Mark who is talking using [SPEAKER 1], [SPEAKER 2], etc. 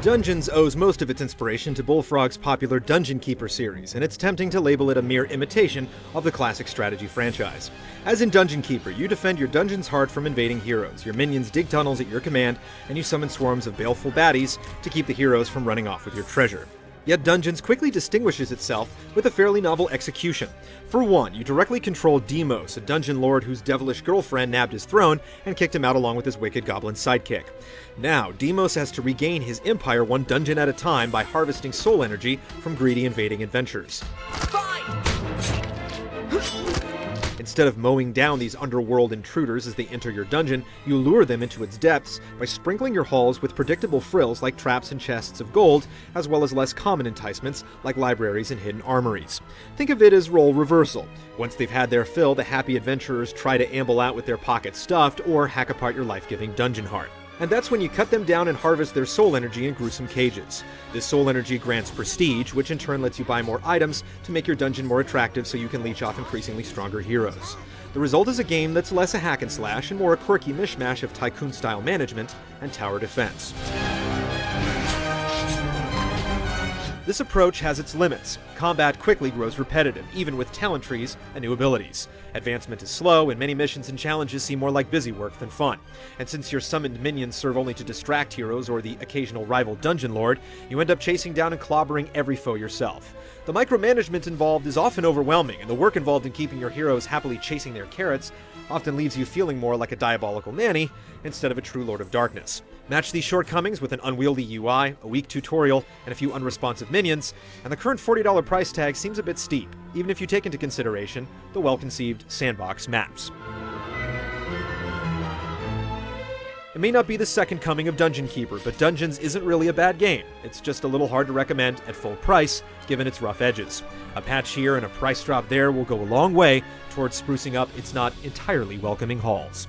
[SPEAKER 1] Dungeons owes most of its inspiration to Bullfrog's popular Dungeon Keeper series, and it's tempting to label it a mere imitation of the classic strategy franchise. As in Dungeon Keeper, you defend your dungeon's heart from invading heroes, your minions dig tunnels at your command, and you summon swarms of baleful baddies to keep the heroes from running off with your treasure. Yet Dungeons quickly distinguishes itself with a fairly novel execution. For one, you directly control Demos, a dungeon lord whose devilish girlfriend nabbed his throne and kicked him out along with his wicked goblin sidekick. Now, Demos has to regain his empire one dungeon at a time by harvesting soul energy from greedy invading adventurers. Instead of mowing down these underworld intruders as they enter your dungeon, you lure them into its depths by sprinkling your halls with predictable frills like traps and chests of gold, as well as less common enticements like libraries and hidden armories. Think of it as role reversal. Once they've had their fill, the happy adventurers try to amble out with their pockets stuffed or hack apart your life-giving dungeon heart. And that's when you cut them down and harvest their soul energy in gruesome cages. This soul energy grants prestige, which in turn lets you buy more items to make your dungeon more attractive so you can leech off increasingly stronger heroes. The result is a game that's less a hack and slash and more a quirky mishmash of tycoon-style management and tower defense. This approach has its limits. Combat quickly grows repetitive, even with talent trees and new abilities. Advancement is slow, and many missions and challenges seem more like busy work than fun. And since your summoned minions serve only to distract heroes or the occasional rival dungeon lord, you end up chasing down and clobbering every foe yourself. The micromanagement involved is often overwhelming, and the work involved in keeping your heroes happily chasing their carrots often leaves you feeling more like a diabolical nanny instead of a true Lord of Darkness. Match these shortcomings with an unwieldy UI, a weak tutorial, and a few unresponsive minions, and the current $40 price tag seems a bit steep, even if you take into consideration the well-conceived sandbox maps. It may not be the second coming of Dungeon Keeper, but Dungeons isn't really a bad game. It's just a little hard to recommend at full price, given its rough edges. A patch here and a price drop there will go a long way towards sprucing up its not entirely welcoming halls.